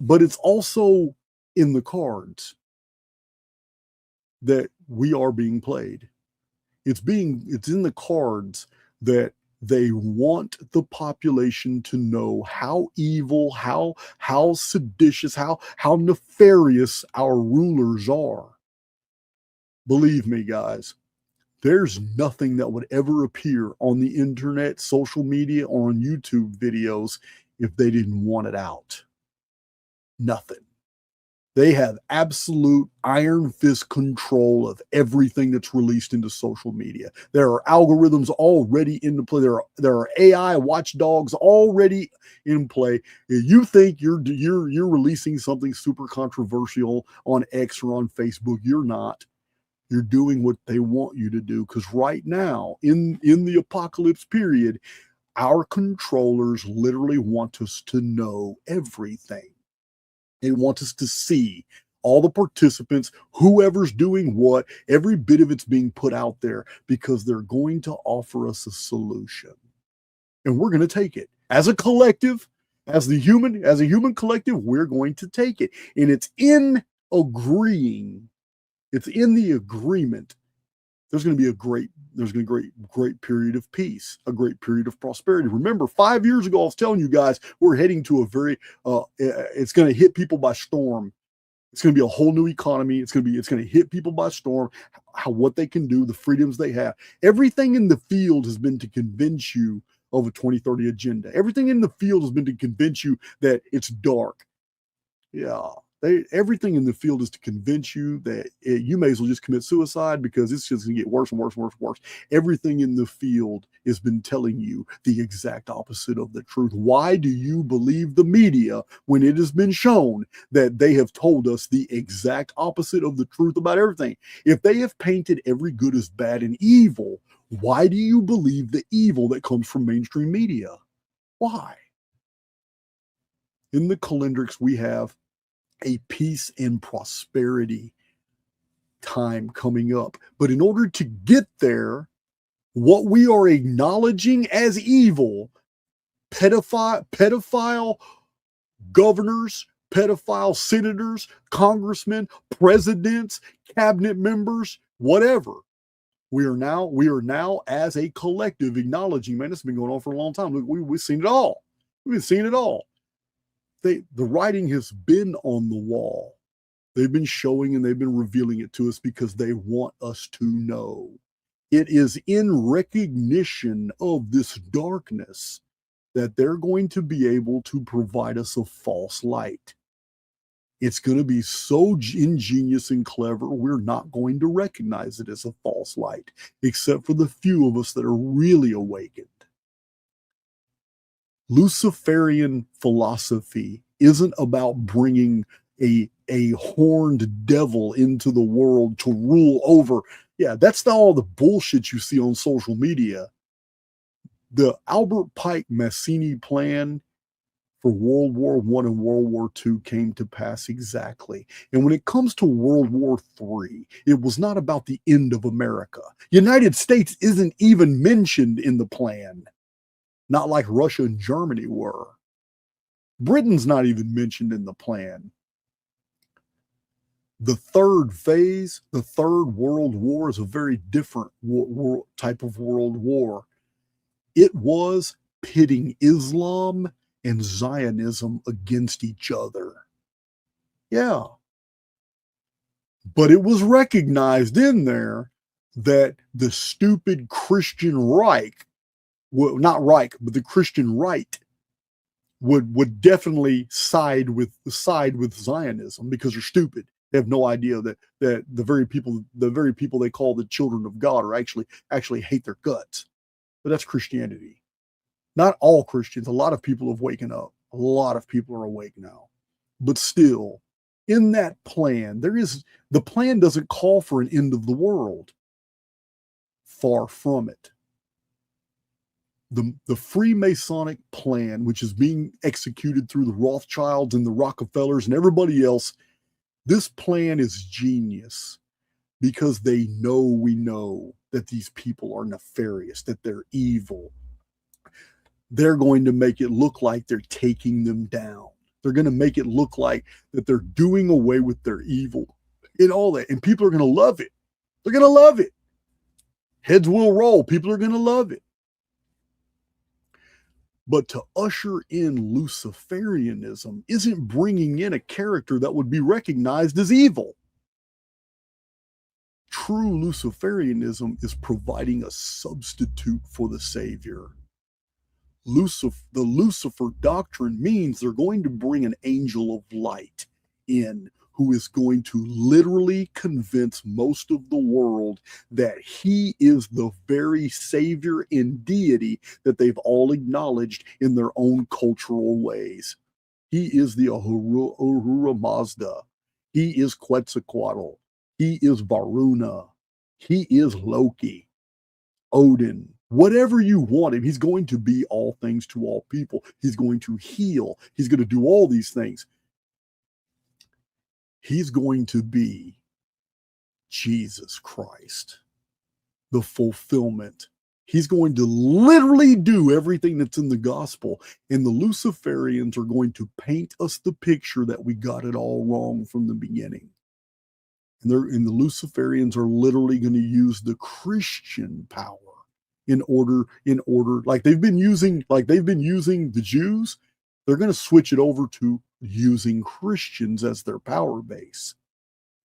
But it's also in the cards that we are being played. It's in the cards that they want the population to know how evil, how seditious, how nefarious our rulers are. Believe me, guys, there's nothing that would ever appear on the internet, social media, or on YouTube videos if they didn't want it out. Nothing. They have absolute iron fist control of everything that's released into social media. There are algorithms already into play. There are AI watchdogs already in play. If you think you're releasing something super controversial on X or on Facebook, you're not. You're doing what they want you to do, because right now in the apocalypse period, our controllers literally want us to know everything. They want us to see all the participants, whoever's doing what, every bit of it's being put out there, because they're going to offer us a solution. And we're going to take it. As a collective, as a human collective, we're going to take it. And it's in the agreement. There's going to be a great period of peace, a great period of prosperity. Remember, 5 years ago, I was telling you guys, we're heading to a very, it's going to hit people by storm. It's going to be a whole new economy. It's going to hit people by storm, what they can do, the freedoms they have. Everything in the field has been to convince you of a 2030 agenda. Everything in the field has been to convince you that it's dark. Yeah. Everything in the field is to convince you that you may as well just commit suicide, because it's just going to get worse and worse and worse and worse. Everything in the field has been telling you the exact opposite of the truth. Why do you believe the media when it has been shown that they have told us the exact opposite of the truth about everything? If they have painted every good as bad and evil, why do you believe the evil that comes from mainstream media? Why? In the calendrix, we have a peace and prosperity time coming up. But in order to get there, what we are acknowledging as evil, pedophile governors, pedophile senators, congressmen, presidents, cabinet members, whatever. We are now as a collective acknowledging, man, this has been going on for a long time. Look, we've seen it all. We've been seeing it all. The writing has been on the wall. They've been showing and they've been revealing it to us because they want us to know. It is in recognition of this darkness that they're going to be able to provide us a false light. It's going to be so ingenious and clever, we're not going to recognize it as a false light, except for the few of us that are really awakened. Luciferian philosophy isn't about bringing a horned devil into the world to rule over. Yeah, that's not all the bullshit you see on social media. The Albert Pike Mazzini plan for World War I and World War II came to pass exactly. And when it comes to World War III, it was not about the end of America. United States isn't even mentioned in the plan. Not like Russia and Germany were. Britain's not even mentioned in the plan. The third phase, the Third World War, is a very different type of world war. It was pitting Islam and Zionism against each other. Yeah. But it was recognized in there that the stupid Christian Reich, well, not Reich, but the Christian right would definitely side with Zionism, because they're stupid. They have no idea that the very people they call the children of God are actually hate their guts. But that's Christianity. Not all Christians. A lot of people have waken up. A lot of people are awake now. But still, in that plan, the plan doesn't call for an end of the world. Far from it. The Freemasonic plan, which is being executed through the Rothschilds and the Rockefellers and everybody else, this plan is genius, because we know that these people are nefarious, that they're evil. They're going to make it look like they're taking them down. They're going to make it look like that they're doing away with their evil and all that. And people are going to love it. They're going to love it. Heads will roll. People are going to love it. But to usher in Luciferianism isn't bringing in a character that would be recognized as evil. True Luciferianism is providing a substitute for the Savior. The Lucifer doctrine means they're going to bring an angel of light in who is going to literally convince most of the world that he is the very Savior and deity that they've all acknowledged in their own cultural ways. He is the Ahura Mazda. He is Quetzalcoatl. He is Varuna. He is Loki, Odin, whatever you want him. He's going to be all things to all people. He's going to heal. He's going to do all these things. He's going to be Jesus Christ, the fulfillment. He's going to literally do everything that's in the gospel. And the Luciferians are going to paint us the picture that we got it all wrong from the beginning. And the Luciferians are literally going to use the Christian power in order, like they've been using the Jews. They're going to switch it over to using Christians as their power base,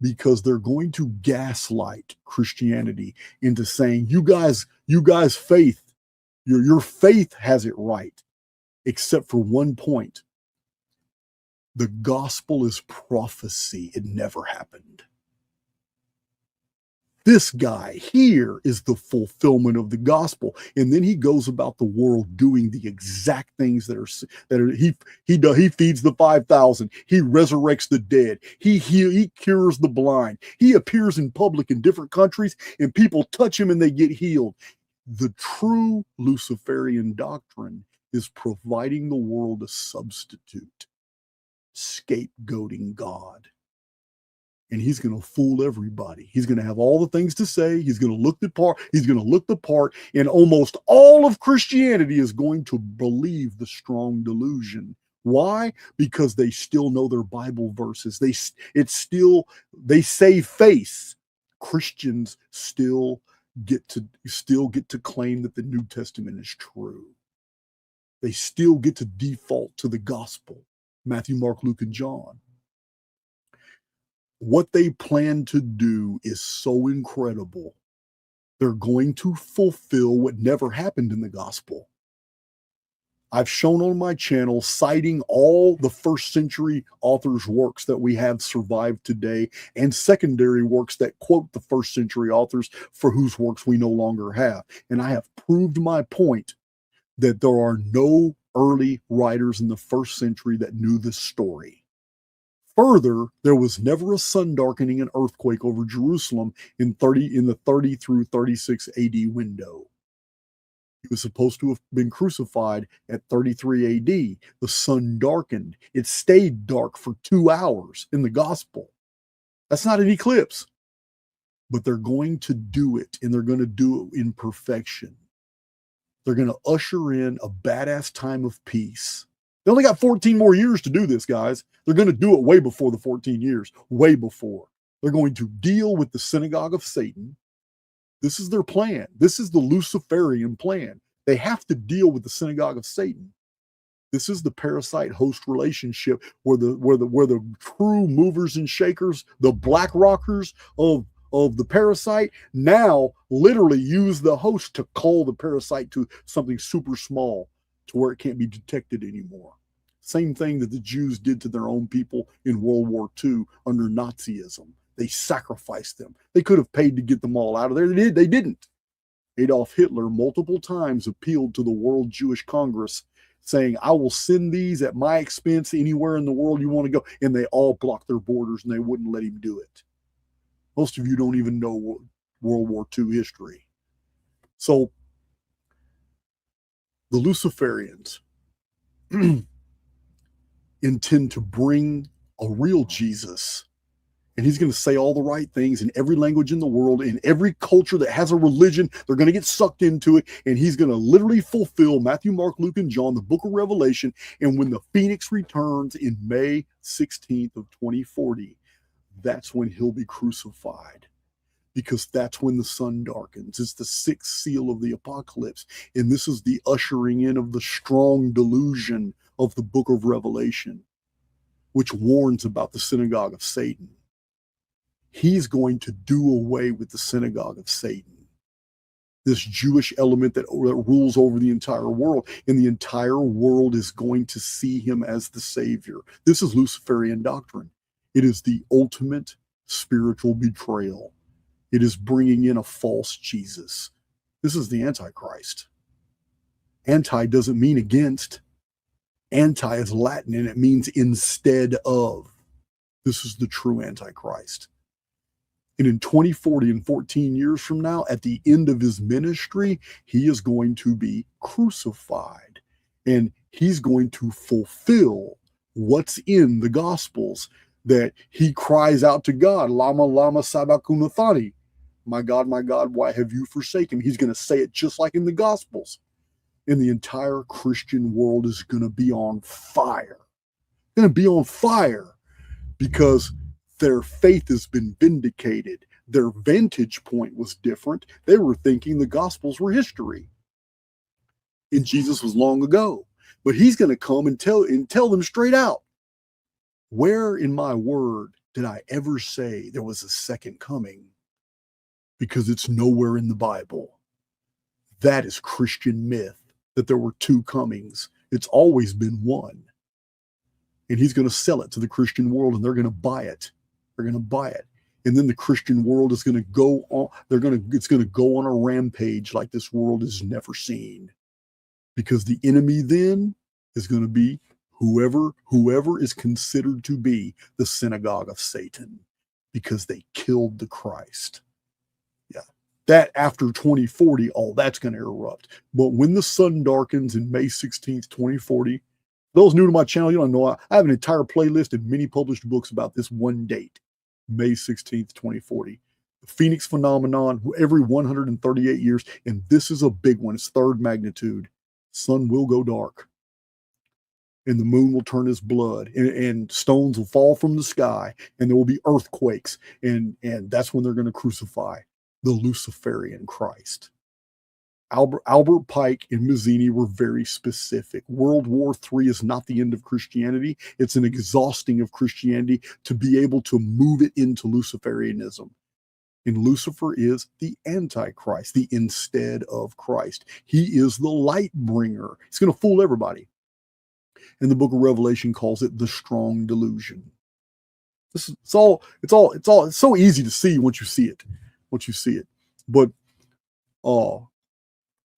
because they're going to gaslight Christianity into saying, you guys faith, your faith has it right, except for one point. The gospel is prophecy. It never happened. This guy here is the fulfillment of the gospel. And then he goes about the world doing the exact things he feeds the 5,000. He resurrects the dead. He cures the blind. He appears in public in different countries and people touch him and they get healed. The true Luciferian doctrine is providing the world a substitute, scapegoating God. And he's going to fool everybody. He's going to have all the things to say. He's going to look the part. He's going to look the part. And almost all of Christianity is going to believe the strong delusion. Why? Because they still know their Bible verses. They save face. Christians still get to claim that the New Testament is true. They still get to default to the gospel. Matthew, Mark, Luke, and John. What they plan to do is so incredible. They're going to fulfill what never happened in the gospel. I've shown on my channel, citing all the first century authors' works that we have survived today, and secondary works that quote the first century authors for whose works we no longer have. And I have proved my point that there are no early writers in the first century that knew this story. Further, there was never a sun darkening and earthquake over Jerusalem in the 30 through 36 AD window. He was supposed to have been crucified at 33 AD. The sun darkened. It stayed dark for 2 hours in the gospel. That's not an eclipse. But they're going to do it, and they're going to do it in perfection. They're going to usher in a badass time of peace. They only got 14 more years to do this, guys. They're going to do it way before the 14 years, way before. They're going to deal with the synagogue of Satan. This is their plan. This is the Luciferian plan. They have to deal with the synagogue of Satan. This is the parasite-host relationship where the true movers and shakers, the black rockers of the parasite, now literally use the host to cull the parasite to something super small, to where it can't be detected anymore. Same thing that the Jews did to their own people in World War II under Nazism. They sacrificed them. They could have paid to get them all out of there. They didn't. Adolf Hitler multiple times appealed to the World Jewish Congress, saying, I will send these at my expense anywhere in the world you want to go. And they all blocked their borders and they wouldn't let him do it. Most of you don't even know World War II history. So the Luciferians intend to bring a real Jesus And he's going to say all the right things in every language in the world, in every culture that has a religion. They're going to get sucked into it. And he's going to literally fulfill Matthew, Mark, Luke, and John, the book of Revelation. And when the Phoenix returns in May 16th of 2040, that's when he'll be crucified. Because that's when the sun darkens. It's the sixth seal of the apocalypse. And this is the ushering in of the strong delusion of the book of Revelation, which warns about the synagogue of Satan. He's going to do away with the synagogue of Satan, this Jewish element that rules over the entire world, and the entire world is going to see him as the Savior. This is Luciferian doctrine. It is the ultimate spiritual betrayal. It is bringing in a false Jesus. This is the Antichrist. Anti doesn't mean against. Anti is Latin, and it means instead of. This is the true Antichrist. And in 2040 and 14 years from now, at the end of his ministry, he is going to be crucified. And he's going to fulfill what's in the Gospels, that he cries out to God, Lama, Lama, Sabachthani. My God, why have you forsaken me? He's going to say it just like in the Gospels. And the entire Christian world is going to be on fire. Going to be on fire because their faith has been vindicated. Their vantage point was different. They were thinking the Gospels were history. And Jesus was long ago. But he's going to come and tell them straight out, where in my word did I ever say there was a second coming? Because it's nowhere in the Bible. That is Christian myth, that there were two comings. It's always been one. And he's going to sell it to the Christian world, and they're going to buy it. They're going to buy it. And then the Christian world is going to go on. It's going to go on a rampage like this world has never seen. Because the enemy then is going to be whoever is considered to be the synagogue of Satan, because they killed the Christ. Yeah. That after 2040, all that's going to erupt. But when the sun darkens in May 16th, 2040, those new to my channel, you don't know, I have an entire playlist and many published books about this one date, May 16th, 2040. The Phoenix phenomenon, every 138 years, and this is a big one. It's third magnitude. Sun will go dark, and the moon will turn its blood, and stones will fall from the sky, and there will be earthquakes, and that's when they're going to crucify the Luciferian Christ. Albert Pike and Mazzini were very specific. World War III is not the end of Christianity. It's an exhausting of Christianity to be able to move it into Luciferianism. And Lucifer is the Antichrist, the instead of Christ. He is the light bringer. He's going to fool everybody. And the book of Revelation calls it the strong delusion. It's so easy to see once you see it. But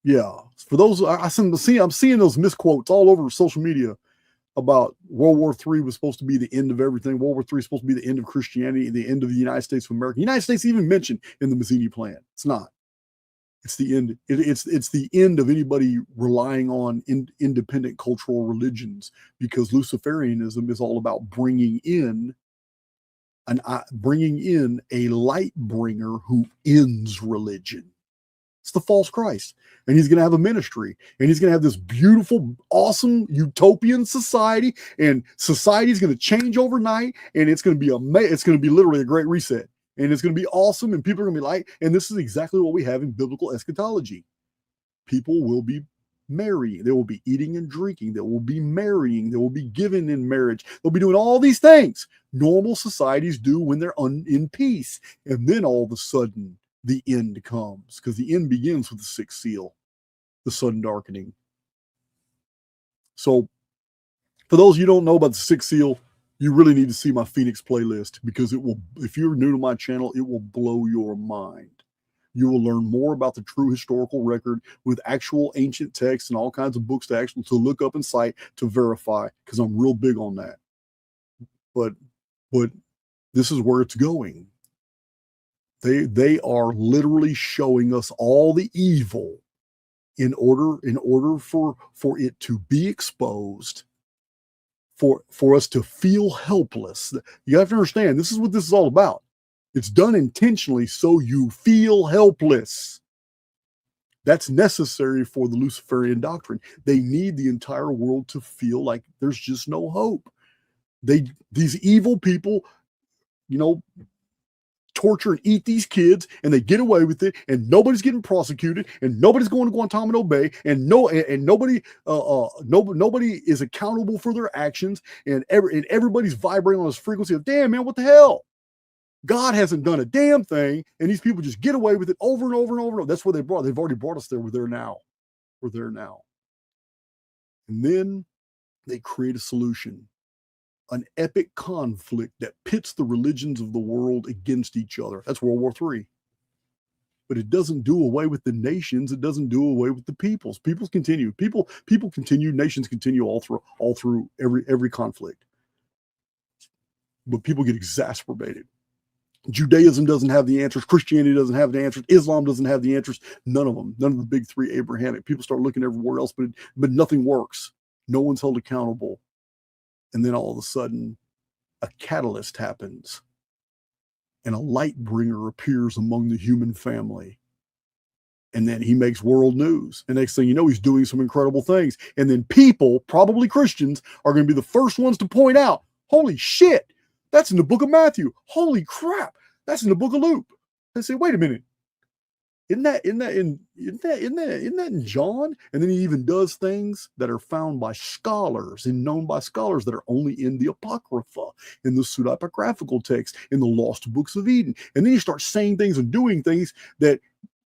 yeah, for those I'm seeing those misquotes all over social media about World War III was supposed to be the end of everything. World War III is supposed to be the end of Christianity, the end of the United States of America. The United States even mentioned in the Mazzini plan. It's not. It's the end. It's the end of anybody relying on independent cultural religions, because Luciferianism is all about bringing in a light bringer who ends religion. It's the false Christ. And he's going to have a ministry, and he's going to have this beautiful, awesome, utopian society, and society is going to change overnight, and it's going to be literally a great reset, and it's going to be awesome, and people are going to be like, and this is exactly what we have in biblical eschatology. People will be marrying. They will be eating and drinking. They will be marrying. They will be given in marriage. They'll be doing all these things normal societies do when they're in peace. And then all of a sudden, the end comes, because the end begins with the sixth seal, the sun darkening. So for those of you who don't know about the sixth seal, you really need to see my Phoenix playlist, because it will, if you're new to my channel, it will blow your mind. You will learn more about the true historical record with actual ancient texts and all kinds of books to look up and cite to verify, because I'm real big on that. But this is where it's going. They are literally showing us all the evil in order for it to be exposed, for us to feel helpless. You have to understand, this is what this is all about. It's done intentionally so you feel helpless. That's necessary for the Luciferian doctrine. They need the entire world to feel like there's just no hope. These evil people, torture and eat these kids, and they get away with it, and nobody's getting prosecuted, and nobody's going to Guantanamo Bay, and nobody is accountable for their actions, and everybody's vibrating on this frequency of, damn, man, what the hell? God hasn't done a damn thing, and these people just get away with it over and over and over and over. That's where they've already brought us there. We're there now. And then they create a solution, an epic conflict that pits the religions of the world against each other. That's World War III. But it doesn't do away with the nations. It doesn't do away with the peoples. Peoples continue. People continue. Nations continue all through every conflict. But people get exacerbated. Judaism doesn't have the answers. Christianity doesn't have the answers. Islam doesn't have the answers. None of them. None of the big three Abrahamic. People start looking everywhere else, but nothing works. No one's held accountable. And then all of a sudden, a catalyst happens, and a light bringer appears among the human family. And then he makes world news. And next thing you know, he's doing some incredible things. And then people, probably Christians, are going to be the first ones to point out, holy shit, that's in the book of Matthew. Holy crap, that's in the book of Luke. They say, wait a minute. Isn't that in John? And then he even does things that are found by scholars and known by scholars that are only in the Apocrypha, in the pseudepigraphical text, in the lost books of Eden. And then he starts saying things and doing things that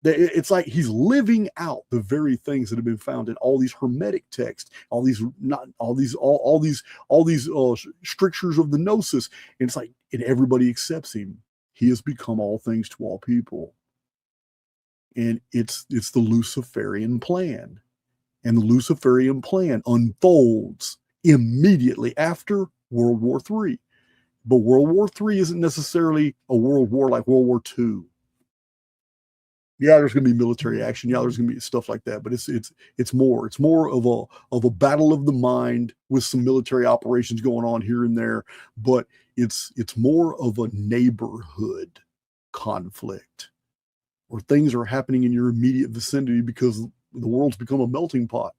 it's like he's living out the very things that have been found in all these hermetic texts, all these strictures of the gnosis. And it's like, and everybody accepts him. He has become all things to all people. And it's the Luciferian plan. And the Luciferian plan unfolds immediately after World War III. But World War III isn't necessarily a world war like World War II. Yeah, there's going to be military action. Yeah, there's going to be stuff like that. But it's more of a battle of the mind with some military operations going on here and there. But it's more of a neighborhood conflict, where things are happening in your immediate vicinity because the world's become a melting pot.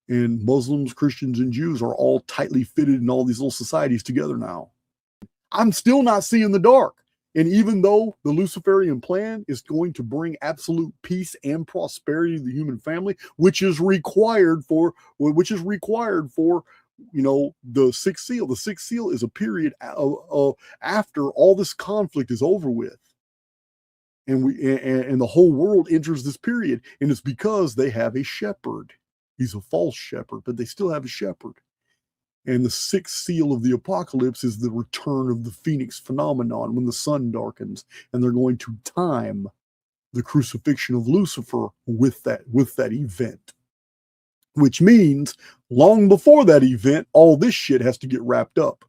And Muslims, Christians, and Jews are all tightly fitted in all these little societies together now. I'm still not seeing the dark. And even though the Luciferian plan is going to bring absolute peace and prosperity to the human family, which is required for the sixth seal. The sixth seal is a period of after all this conflict is over with. And the whole world enters this period, and it's because they have a shepherd. He's a false shepherd, but they still have a shepherd. And the sixth seal of the apocalypse is the return of the Phoenix phenomenon, when the sun darkens, and they're going to time the crucifixion of Lucifer with that event. Which means long before that event, all this shit has to get wrapped up.